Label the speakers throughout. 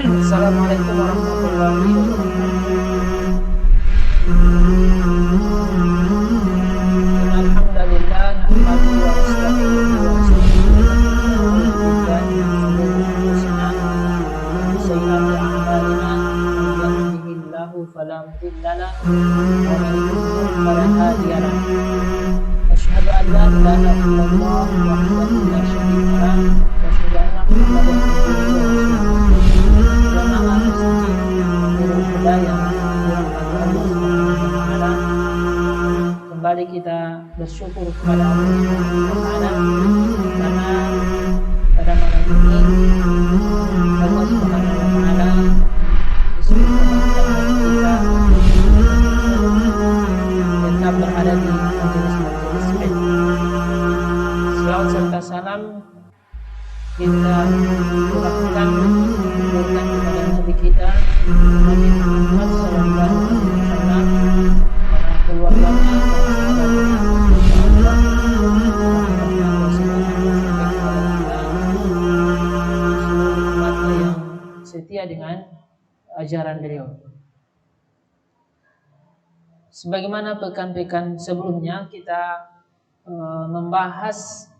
Speaker 1: Assalamualaikum warahmatullahi wabarakatuh. Alhamdulillah nahmaduhu wa nasta'inuhu wa nastaghfiruh wa na'udzu billahi min shururi anfusina wa sayyiati a'malina man yahdihillahu fala mudilla lahu wa man yudlil fala hadiya lahu. Asyhadu an la ilaha illallah wahdahu la syarika lahu wa asyhadu anna Muhammadan abduhu wa rasuluh. Kembali kita bersyukur kepada Allah Subhanahu wa taala karena pada malam ini Allah Subhanahu wa taala kita tetap berada di majelis ilmu. Selawat serta salam kita curahkan kepada Nabi kita Nabi Muhammad sallallahu alaihi wasallam, para keluarganya, yang setia dengan ajaran beliau. Sebagaimana pekan-pekan sebelumnya kita membahas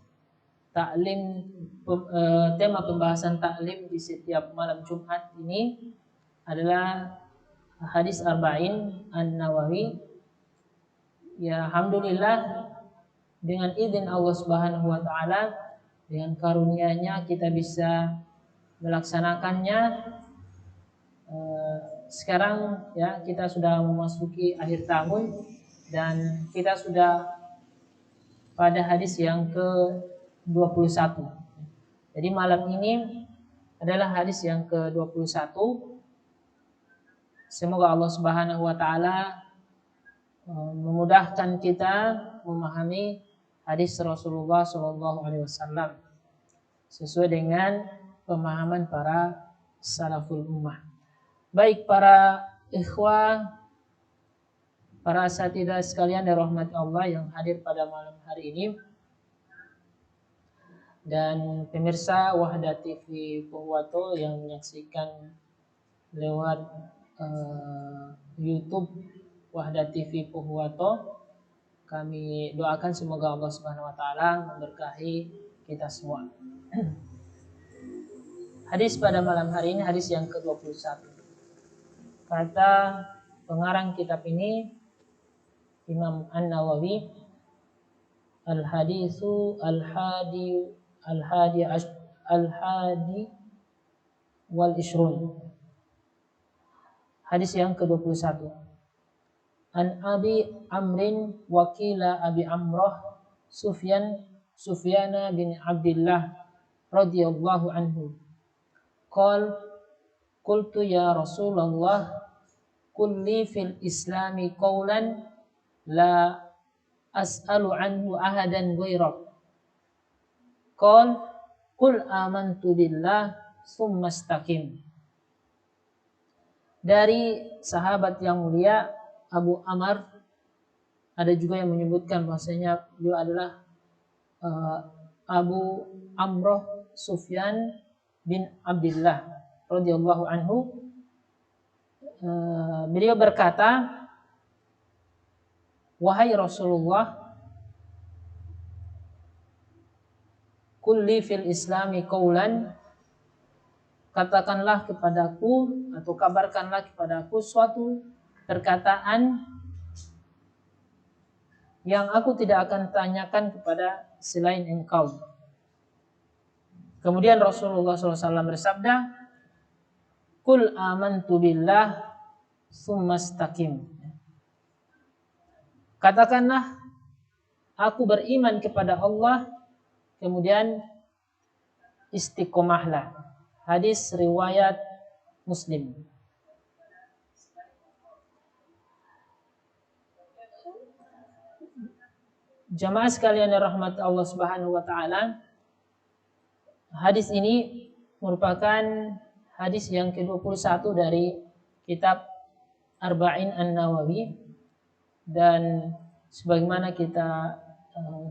Speaker 1: taklim, tema pembahasan taklim di setiap malam Jumat ini adalah hadis Arba'in An-Nawawi. Ya, alhamdulillah dengan izin Allah Subhanahu wa taala, dengan karunia-Nya kita bisa melaksanakannya. Sekarang ya kita sudah memasuki akhir tahun dan kita sudah pada hadis yang ke-21. Jadi malam ini adalah hadis yang ke-21. Semoga Allah Subhanahu wa taala memudahkan kita memahami hadis Rasulullah sallallahu alaihi wasallam sesuai dengan pemahaman para salaful ummah. Baik para ikhwah, para asatidzah sekalian yang rahmat Allah yang hadir pada malam hari ini, dan pemirsa Wahda TV Pohuwato yang menyaksikan lewat YouTube Wahda TV Pohuwato, kami doakan semoga Allah Subhanahu wa taala memberkahi kita semua. Hadis pada malam hari ini hadis yang ke-21. Kata pengarang kitab ini Imam An-Nawawi, al-hadisu al-hadi wal ishrun. Hadis yang ke-21. An Abi Amrin wakila Abi Amrah Sufyana bin Abdullah radhiyallahu anhu. Qultu ya Rasulullah, kulli fil islami qawlan la as'alu anhu ahadan ghairak. Qul amantu billah summa istaqim. Dari sahabat yang mulia Abu Amr, ada juga yang menyebutkan bahwasanya beliau adalah Abu Amrah Sufyan bin Abdullah radhiyallahu anhu. Beliau berkata, wahai Rasulullah, kulli fil islami qaulan, katakanlah kepadaku atau kabarkanlah kepadaku suatu perkataan yang aku tidak akan tanyakan kepada selain engkau. Kemudian Rasulullah SAW bersabda, Qul amantu billah summa istaqim. Katakanlah, aku beriman kepada Allah, kemudian istiqomahlah. Hadis riwayat Muslim. Jamaah sekalian yang rahmat Allah Subhanahu wa taala, hadis ini merupakan hadis yang ke-21 dari kitab Arba'in An-Nawawi, dan sebagaimana kita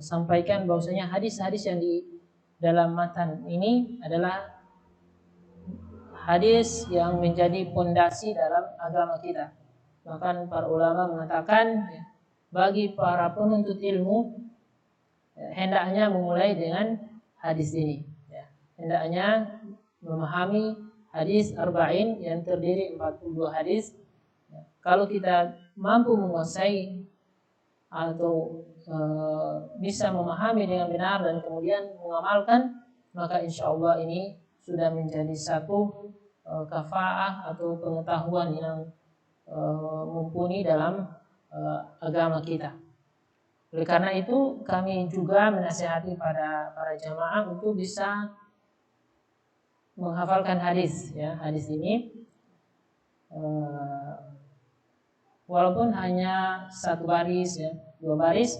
Speaker 1: sampaikan bahwasanya hadis-hadis yang di dalam matan ini adalah hadis yang menjadi pondasi dalam agama kita. Bahkan para ulama mengatakan bagi para penuntut ilmu hendaknya memulai dengan hadis ini. Hendaknya memahami hadis arba'in yang terdiri 42 hadis. Kalau kita mampu menguasai atau bisa memahami dengan benar dan kemudian mengamalkan, maka insya Allah ini sudah menjadi satu kafaah atau pengetahuan yang mumpuni dalam agama kita. Oleh karena itu kami juga menasihati pada para jamaah untuk bisa menghafalkan hadis, ya, hadis ini walaupun hanya 1 baris, ya, 2 baris,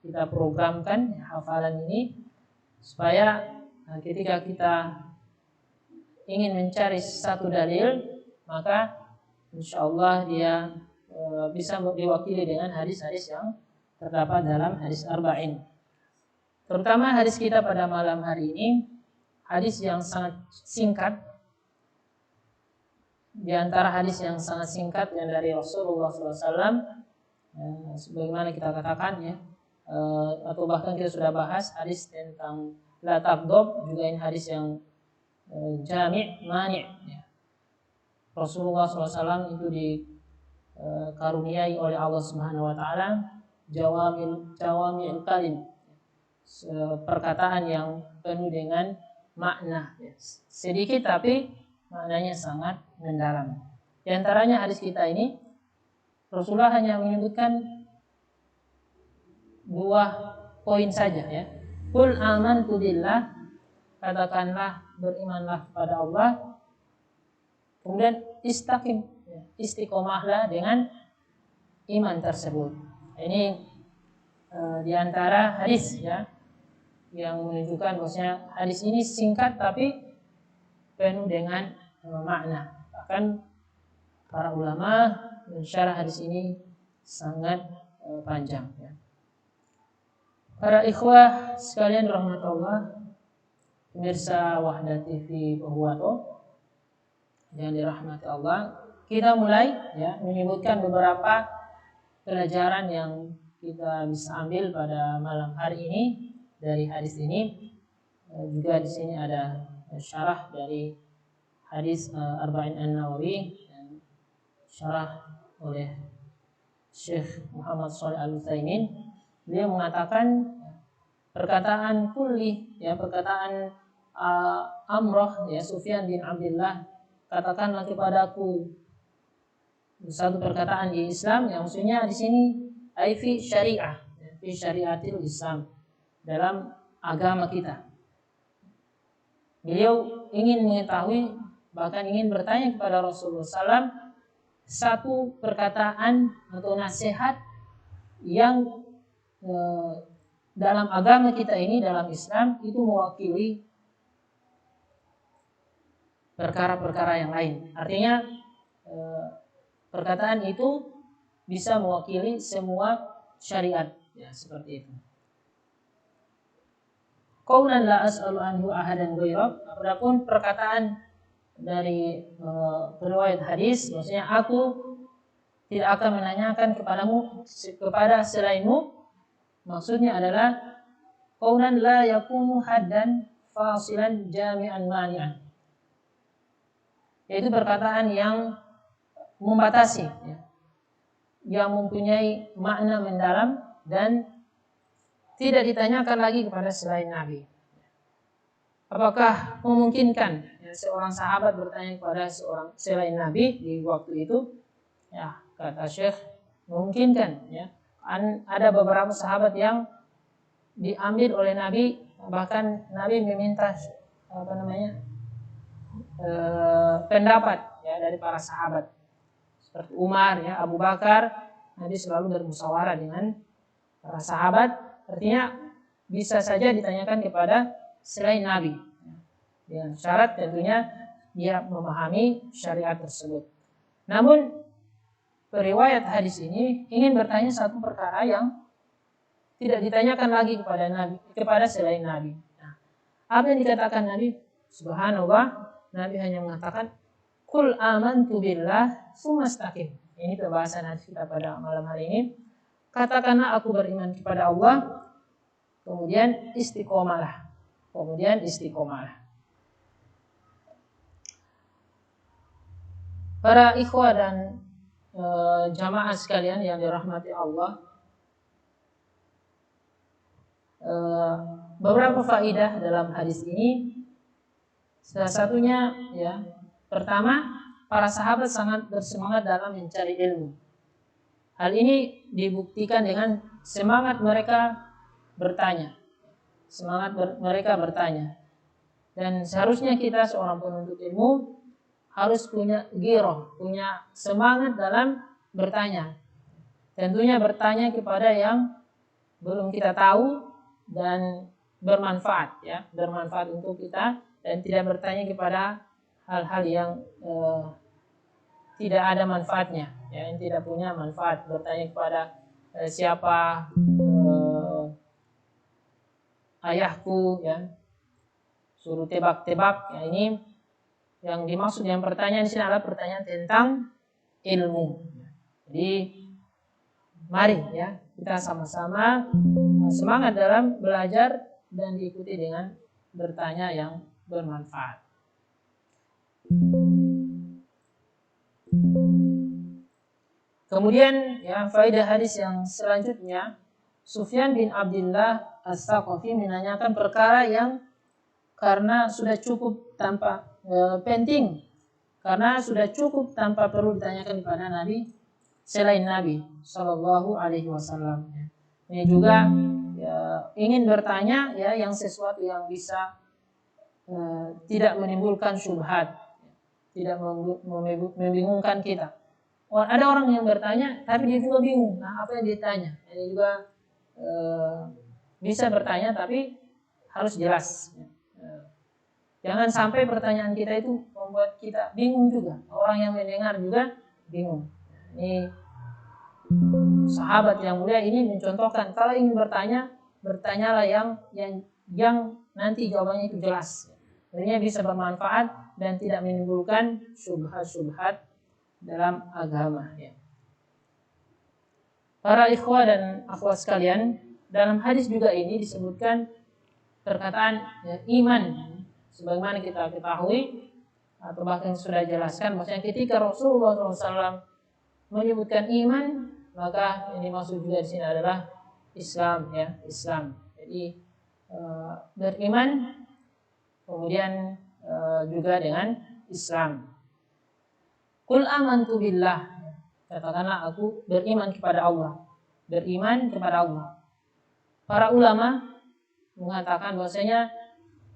Speaker 1: kita programkan hafalan ini supaya ketika kita ingin mencari satu dalil, maka insya Allah dia bisa diwakili dengan hadis-hadis yang terdapat dalam hadis arba'in. Terutama hadis kita pada malam hari ini, hadis yang sangat singkat. Di antara hadis yang sangat singkat yang dari Rasulullah SAW, sebagaimana kita katakan, ya, atau bahkan kita sudah bahas hadis tentang la taghdab, juga ini hadis yang jami' mani', ya. Rasulullah SAW itu dikaruniai oleh Allah Subhanahu Wa Taala jawami'ul kalim, perkataan yang penuh dengan makna, ya. Sedikit tapi maknanya sangat mendalam. Di antaranya hadis kita ini, Rasulullah hanya menyebutkan 2 poin saja, ya. Qul amantu billah, katakanlah berimanlah kepada Allah. Kemudian istaqim, ya, istiqomahlah dengan iman tersebut. Ini di antara hadis, ya, yang menunjukkan bahwasanya hadis ini singkat tapi penuh dengan makna. Bahkan para ulama mensyarah hadis ini sangat panjang, ya. Para ikhwah sekalian rahmatullah, pemirsa Wahda TV Pohuwato yang dirahmati Allah, kita mulai, ya, menyebutkan beberapa pelajaran yang kita bisa ambil pada malam hari ini dari hadis ini. Juga di sini ada syarah dari hadis Arba'in An-Nawawi yang syarah oleh Syekh Muhammad Shalih Al-Utsaimin. Beliau mengatakan perkataan kulli, ya, perkataan Amrah, ya, Sufyan bin Abdullah, katakanlah kepadaku, satu perkataan di Islam yang maksudnya di sini fi syariah, fi syariatil Islam, dalam agama kita. Beliau ingin mengetahui, bahkan ingin bertanya kepada Rasulullah SAW satu perkataan atau nasihat yang dalam agama kita ini, dalam Islam, itu mewakili perkara-perkara yang lain. Artinya perkataan itu bisa mewakili semua syariat, ya, seperti itu. Qaulan la as'alu anhu ahadan ghairak. Adapun perkataan dari periwayat hadis, maksudnya aku tidak akan menanyakan kepada selainmu, maksudnya adalah qaulan la yakunu haddan fasilan jami'an mani'an, yaitu perkataan yang membatasi, ya, yang mempunyai makna mendalam dan tidak ditanyakan lagi kepada selain Nabi. Apakah memungkinkan, ya, seorang sahabat bertanya kepada selain Nabi di waktu itu? Ya, kata Syekh, memungkinkan, ya. Ada beberapa sahabat yang diambil oleh Nabi, bahkan Nabi meminta pendapat, ya, dari para sahabat. Seperti Umar, ya, Abu Bakar, Nabi selalu bermusyawarah dengan para sahabat. Artinya bisa saja ditanyakan kepada selain Nabi, dengan syarat tentunya dia memahami syariat tersebut. Namun periwayat hadis ini ingin bertanya satu perkara yang tidak ditanyakan lagi kepada Nabi, kepada selain Nabi. Nah, apa yang dikatakan Nabi? Subhanallah, Nabi hanya mengatakan Qul amantu billah tsumastaqim. Ini pembahasan hadis kita pada malam hari ini. Katakanlah aku beriman kepada Allah, kemudian istiqomalah. Para ikhwah dan jamaah sekalian yang dirahmati Allah, beberapa faidah dalam hadis ini. Salah satunya ya, pertama, para sahabat sangat bersemangat dalam mencari ilmu. Hal ini dibuktikan dengan semangat mereka bertanya. Dan seharusnya kita seorang penuntut ilmu harus punya giroh, punya semangat dalam bertanya. Tentunya bertanya kepada yang belum kita tahu dan bermanfaat ya, bermanfaat untuk kita, dan tidak bertanya kepada hal-hal yang tidak ada manfaatnya, ya, yang tidak punya manfaat. Bertanya kepada siapa ayahku, ya, suruh tebak-tebak. Ya, ini yang dimaksud yang pertanyaan di sini adalah pertanyaan tentang ilmu. Jadi mari ya kita sama-sama semangat dalam belajar dan diikuti dengan bertanya yang bermanfaat. Kemudian ya, faedah hadis yang selanjutnya, Sufyan bin Abdullah As-Saqafi menanyakan perkara yang karena sudah cukup tanpa penting, karena sudah cukup tanpa perlu ditanyakan kepada Nabi selain Nabi Shallallahu Alaihi Wasallam. Ini juga ya, ingin bertanya ya yang sesuatu yang bisa tidak menimbulkan syubhat, tidak membingungkan kita. Ada orang yang bertanya tapi dia juga bingung, nah apa yang ditanya. Ini juga bisa bertanya tapi harus jelas. Jangan sampai pertanyaan kita itu membuat kita bingung juga. Orang yang mendengar juga bingung. Ini sahabat yang mulia ini mencontohkan, kalau ingin bertanya, bertanyalah yang nanti jawabannya itu jelas. Artinya bisa bermanfaat dan tidak menimbulkan syubhat-syubhat dalam agama. Ya. Para ikhwah dan akhwat sekalian, dalam hadis juga ini disebutkan perkataan ya, iman. Sebagaimana kita ketahui atau bahkan sudah jelaskan, maksudnya ketika Rasulullah SAW menyebutkan iman, maka ini maksud juga di sini adalah Islam, ya, Islam. Jadi beriman, kemudian juga dengan Islam. Qul amantu billah, katakanlah aku beriman kepada Allah, beriman kepada Allah. Para ulama mengatakan bahwasanya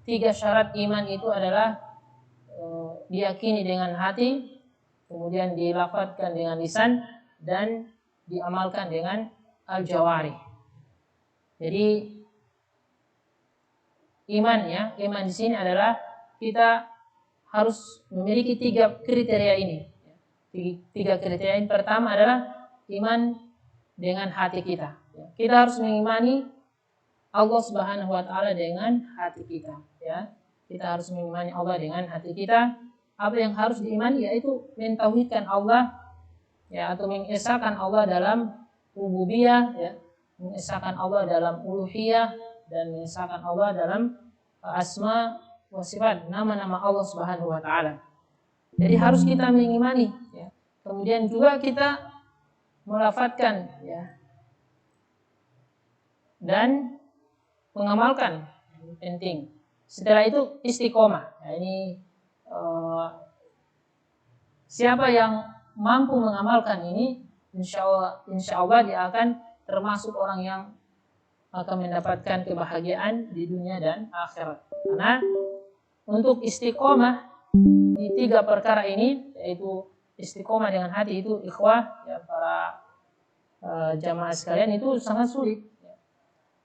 Speaker 1: 3 syarat iman itu adalah diyakini dengan hati, kemudian dilafadzkan dengan lisan, dan diamalkan dengan al-jawari. Jadi iman ya, iman di sini adalah kita harus memiliki 3 kriteria ini. 3 kriteria ini, pertama adalah iman dengan hati kita. Kita harus mengimani Allah Subhanahu wa taala dengan hati kita, ya. Kita harus mengimani Allah dengan hati kita. Apa yang harus diimani yaitu mentauhidkan Allah, ya, atau mengesahkan Allah dalam rububiyah, ya, mengesahkan Allah dalam uluhiyah, dan mengesahkan Allah dalam asma wa sifat, nama-nama Allah Subhanahu wa taala. Jadi harus kita mengimani, ya. Kemudian juga kita melafadzkan, ya, dan mengamalkan, penting. Setelah itu istiqomah. Nah, ini siapa yang mampu mengamalkan ini, insya Allah dia akan termasuk orang yang akan mendapatkan kebahagiaan di dunia dan akhirat. Karena untuk istiqomah di 3 perkara ini, yaitu istiqomah dengan hati, itu ikhwah ya, para jamaah sekalian, itu sangat sulit.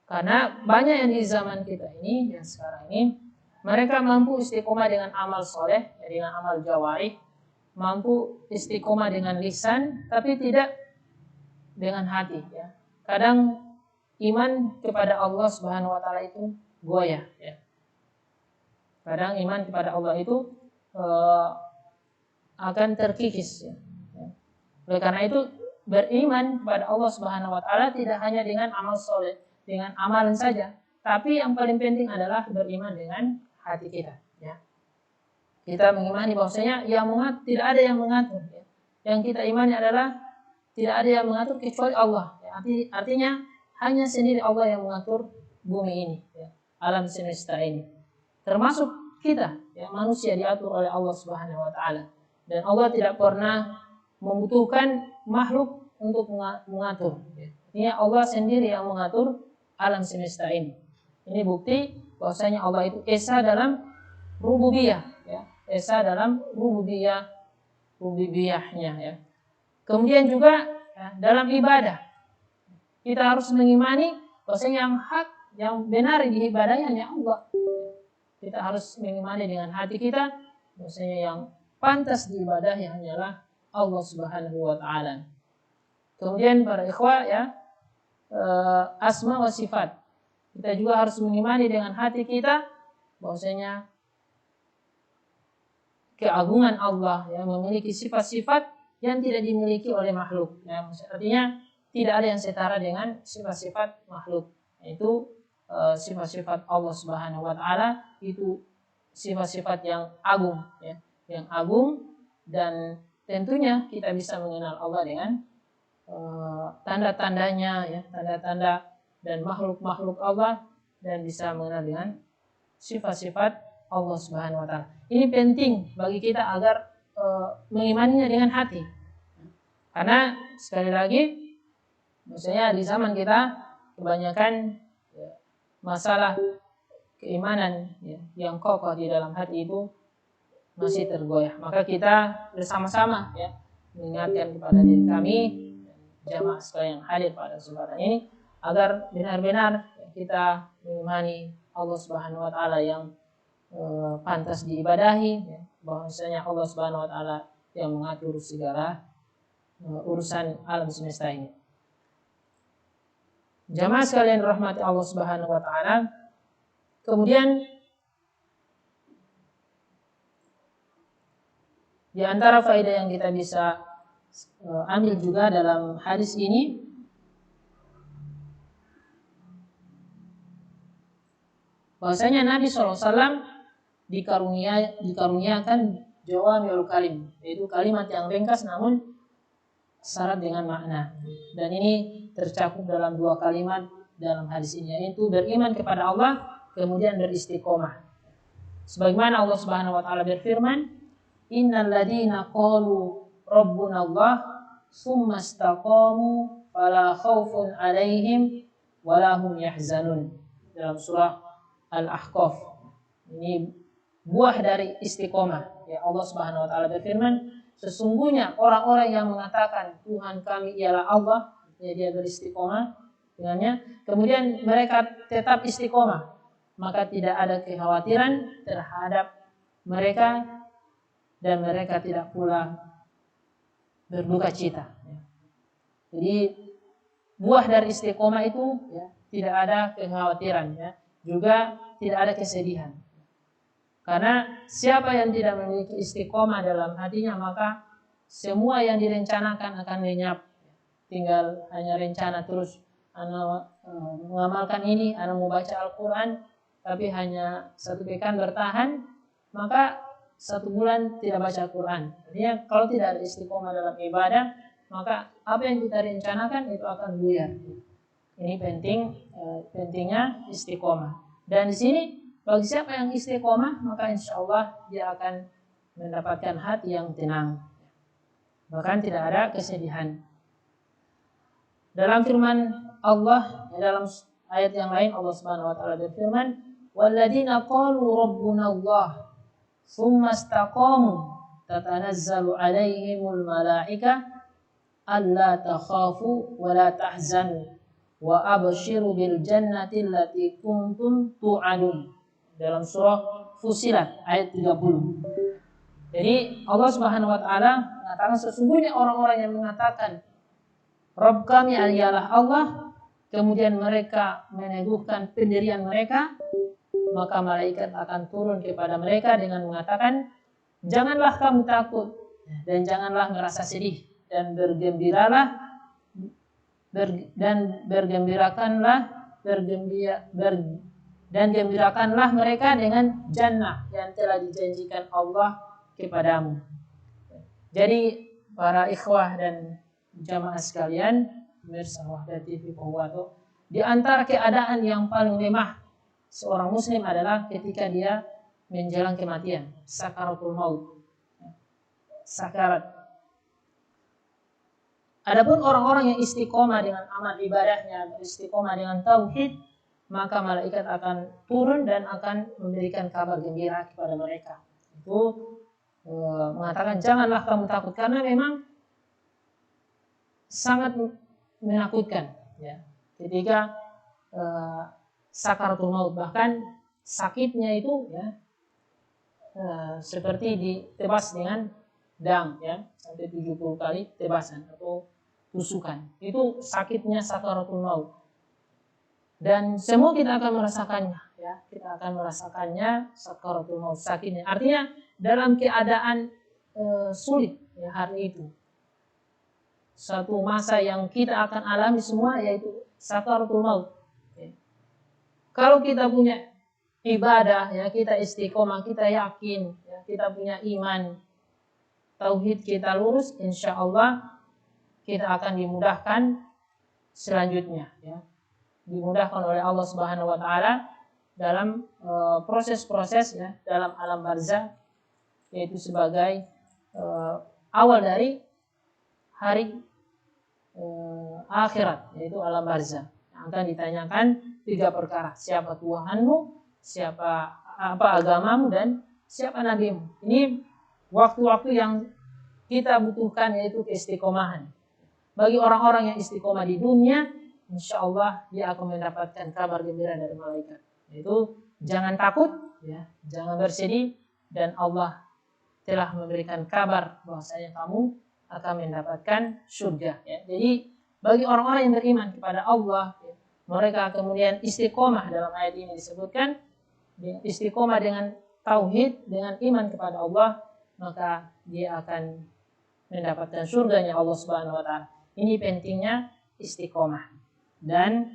Speaker 1: Karena banyak yang di zaman kita ini, yang sekarang ini, mereka mampu istiqomah dengan amal soleh, dengan amal jawari, mampu istiqomah dengan lisan, tapi tidak dengan hati. Ya. Kadang iman kepada Allah Subhanahu wa taala itu goyah. Ya. Kadang iman kepada Allah itu akan terkikis. Ya. Oleh karena itu beriman kepada Allah Subhanahu wa taala tidak hanya dengan amal soleh, dengan amalan saja, tapi yang paling penting adalah beriman dengan hati kita. Ya. Kita mengimani bahwasanya tidak ada yang mengatur. Ya. Yang kita imani adalah tidak ada yang mengatur kecuali Allah. Ya. Artinya hanya sendiri Allah yang mengatur bumi ini, ya. Alam semesta ini. Termasuk kita, ya, manusia diatur oleh Allah Subhanahu wa taala. Dan Allah tidak pernah membutuhkan makhluk untuk mengatur. Artinya Allah sendiri yang mengatur alam semesta ini. Ini bukti bahwasanya Allah itu esa dalam rububiyah, ya. Esa dalam rububiyahnya, ya. Kemudian juga ya, dalam ibadah kita harus mengimani bahwasanya yang hak, yang benar diibadahi hanya Allah. Kita harus mengimani dengan hati kita bahwasanya yang pantas diibadahi hanyalah Allah Subhanahu wa taala. Kemudian para ikhwah, ya, asma wa sifat. Kita juga harus mengimani dengan hati kita bahwasanya keagungan Allah, ya, memiliki sifat-sifat yang tidak dimiliki oleh makhluk. Ya, artinya tidak ada yang setara dengan sifat-sifat makhluk. Yaitu sifat-sifat Allah Subhanahu wa taala itu sifat-sifat yang agung, ya, yang agung, dan tentunya kita bisa mengenal Allah dengan tanda-tandanya, ya, tanda-tanda dan makhluk-makhluk Allah, dan bisa mengenal dengan sifat-sifat Allah Subhanahu wa taala. Ini penting bagi kita agar mengimaninya dengan hati. Karena sekali lagi, misalnya di zaman kita kebanyakan ya, masalah keimanan, ya, yang kokoh di dalam hati itu masih tergoyah. Maka kita bersama-sama, ya, mengingatkan kepada diri kami, jamaah sekalian yang hadir pada kesempatan ini, agar benar-benar kita mengimani Allah Subhanahu wa taala yang pantas diibadahi, ya, bahwasanya Allah Subhanahu wa taala yang mengatur segala urusan alam semesta ini. Jamaah sekalian rahmati Allah Subhanahu wa taala. Kemudian di antara faedah yang kita bisa ambil juga dalam hadis ini, bahwasanya Nabi SAW dikaruniakan jawami'ul kalim, yaitu kalimat yang ringkas namun syarat dengan makna. Dan ini tercakup dalam dua kalimat dalam hadis ini, yaitu beriman kepada Allah kemudian beristiqomah. Sebagaimana Allah Subhanahu wa taala berfirman, innal ladzina qalu rabbuna Allah tsumma istaqamu fala khaufun 'alaihim wala hum yahzanun, dalam surah Al-Ahqaf. Ini buah dari istiqomah. Ya, Allah Subhanahu wa taala berfirman, sesungguhnya orang-orang yang mengatakan Tuhan kami ialah Allah, ya, dia beristiqomah dengannya, kemudian mereka tetap istiqomah, maka tidak ada kekhawatiran terhadap mereka dan mereka tidak pula berduka cita. Jadi buah dari istiqomah itu, ya, tidak ada kekhawatiran, ya, juga tidak ada kesedihan. Karena siapa yang tidak memiliki istiqomah dalam hatinya, maka semua yang direncanakan akan lenyap. Tinggal hanya rencana terus, ana mengamalkan ini, ana mau baca Al-Quran, tapi hanya 1 pekan bertahan, maka 1 bulan tidak baca Al-Quran. Artinya kalau tidak ada istiqomah dalam ibadah, maka apa yang kita rencanakan itu akan buyar. Ini pentingnya istiqomah. Dan di sini bagi siapa yang istiqomah, maka insya Allah dia akan mendapatkan hati yang tenang, bahkan tidak ada kesedihan. Dalam firman Allah, dalam ayat yang lain, Allah Subhanahu wa taala berfirman, walladzina qalu rabbuna Allah tsumma istaqamu tatanazzalu alaihimul malaika alla takhafu wa la tahzanu wa abshiru bil jannati allati kuntum tu'adun, dalam surah Fussilat ayat 30. Jadi Allah Subhanahu wa taala mengatakan sesungguhnya orang-orang yang mengatakan Rabb kami ialah Allah, kemudian mereka meneguhkan pendirian mereka, maka malaikat akan turun kepada mereka dengan mengatakan, janganlah kamu takut Dan janganlah merasa sedih dan gembirakanlah mereka dengan jannah yang telah dijanjikan Allah kepadamu. Jadi para ikhwah dan jamaah sekalian, pemirsa Wahdah TV Pohuwato, di antara keadaan yang paling lemah seorang muslim adalah ketika dia menjelang kematian, sakaratul maut, sakarat. Adapun orang-orang yang istiqomah dengan amal ibadahnya, istiqomah dengan tauhid, maka malaikat akan turun dan akan memberikan kabar gembira kepada mereka. Itu mengatakan janganlah kamu takut, karena memang sangat menakutkan ya ketika sakaratul maut, bahkan sakitnya itu ya seperti ditebas dengan dang ya, sampai 70 kali tebasan atau tusukan. Itu sakitnya sakaratul maut. Dan semua kita akan merasakannya ya, kita akan merasakannya sakaratul maut, sakitnya. Artinya dalam keadaan sulit ya hari itu. Satu masa yang kita akan alami semua yaitu sakaratul maut. Ya. Kalau kita punya ibadah ya, kita istiqomah, kita yakin ya, kita punya iman, tauhid kita lurus, insya Allah kita akan dimudahkan selanjutnya ya. Dimudahkan oleh Allah Subhanahu wa taala dalam proses-proses ya dalam alam barzakh, yaitu sebagai awal dari hari akhirat, yaitu alam barzakh. Yang akan ditanyakan 3 perkara: siapa Tuhanmu, siapa apa agamamu, dan siapa nabimu. Ini waktu-waktu yang kita butuhkan, yaitu keistiqomahan. Bagi orang-orang yang istiqomah di dunia, insya Allah dia akan mendapatkan kabar gembira dari malaikat. Yaitu jangan takut, ya, jangan bersedih, dan Allah telah memberikan kabar bahwasanya kamu akan mendapatkan surga. Ya. Jadi bagi orang-orang yang beriman kepada Allah, ya, mereka kemudian istiqomah, dalam ayat ini disebutkan istiqomah dengan tauhid, dengan iman kepada Allah, maka dia akan mendapatkan surganya Allah Subhanahu wa taala. Ini pentingnya istiqomah. Dan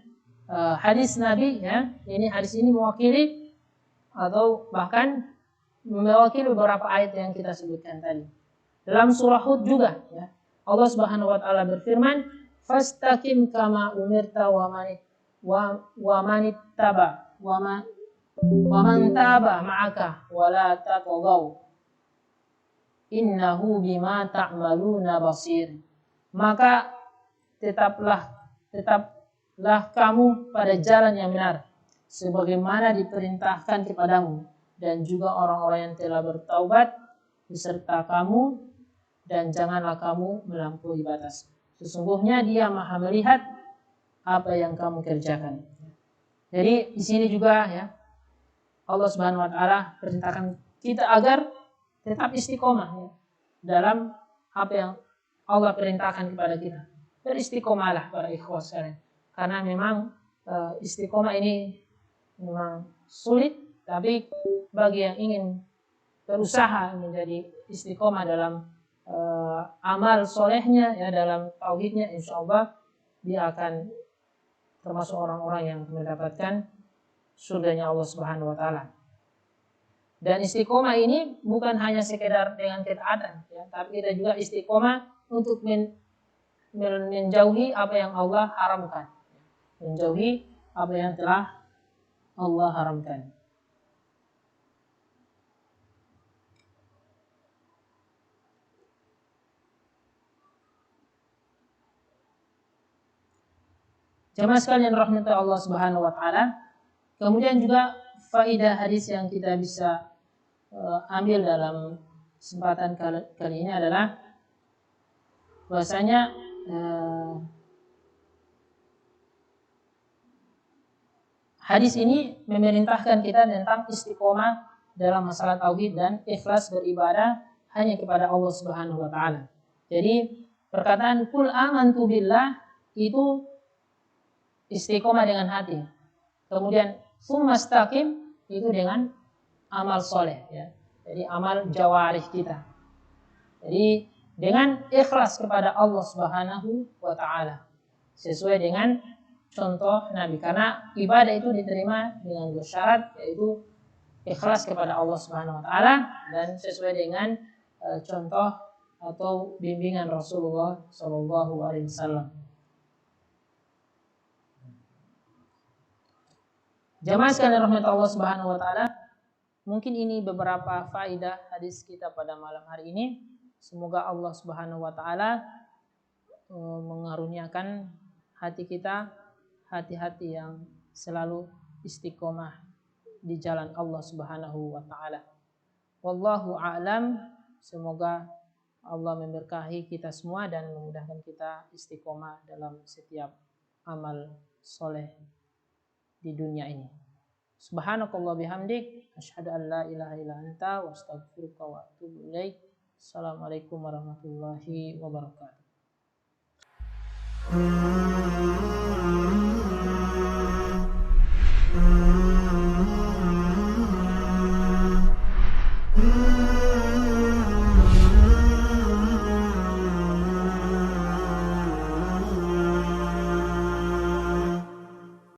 Speaker 1: hadis Nabi ya, hadis ini mewakili atau bahkan mewakili beberapa ayat yang kita sebutkan tadi. Dalam surah Hud juga ya, Allah Subhanahu wa taala berfirman, "Fastaqim kama umirta wa man taba ma'aka wa la tatghaw innahu bima ta'maluna basir." Maka tetaplah kamu pada jalan yang benar sebagaimana diperintahkan kepadamu, dan juga orang-orang yang telah bertaubat beserta kamu, dan janganlah kamu melampaui batas. Sesungguhnya dia Maha melihat apa yang kamu kerjakan. Jadi di sini juga ya, Allah Subhanahu wa taala perintahkan kita agar tetap istiqomah ya, dalam apa yang Allah perintahkan kepada kita. Beristiqomahlah para ikhwah sekalian. Karena memang istiqomah ini memang sulit, tapi bagi yang ingin berusaha menjadi istiqomah dalam amal solehnya ya, dalam tauhidnya, insya Allah dia akan termasuk orang-orang yang mendapatkan surganya Allah Subhanahu wa taala. Dan istiqomah ini bukan hanya sekedar dengan ketaatan ya, tapi kita juga istiqomah untuk menjauhi apa yang Allah haramkan. Menjauhi apa yang telah Allah haramkan. Jemaah sekalian rahmati Allah Subhanahu wa taala. Kemudian juga faidah hadis yang kita bisa ambil dalam kesempatan kali ini adalah bahwasanya hadis ini memerintahkan kita tentang istiqomah dalam masalah tauhid dan ikhlas beribadah hanya kepada Allah Subhanahu wa taala. Jadi perkataan qul amantu billah itu istiqomah dengan hati. Kemudian tsumastaqim itu dengan amal soleh ya. Jadi amal jawarih kita. Jadi dengan ikhlas kepada Allah Subhanahu wa taala sesuai dengan contoh Nabi, karena ibadah itu diterima dengan dua syarat, yaitu ikhlas kepada Allah Subhanahu wa taala dan sesuai dengan contoh atau bimbingan Rasulullah sallallahu alaihi wasallam. Jamaah sekalian rahmat Allah Subhanahu wa taala, mungkin ini beberapa faedah hadis kita pada malam hari ini. Semoga Allah Subhanahu wa taala mengaruniakan hati kita hati-hati yang selalu istiqomah di jalan Allah Subhanahu wa taala. Wallahu a'lam. Semoga Allah memberkahi kita semua dan memudahkan kita istiqomah dalam setiap amal soleh di dunia ini. Subhanakallah bihamdik, asyhadu an la ilaha illa anta, wa astaghfiruka wa atubu ilaik. Assalamualaikum warahmatullahi wabarakatuh.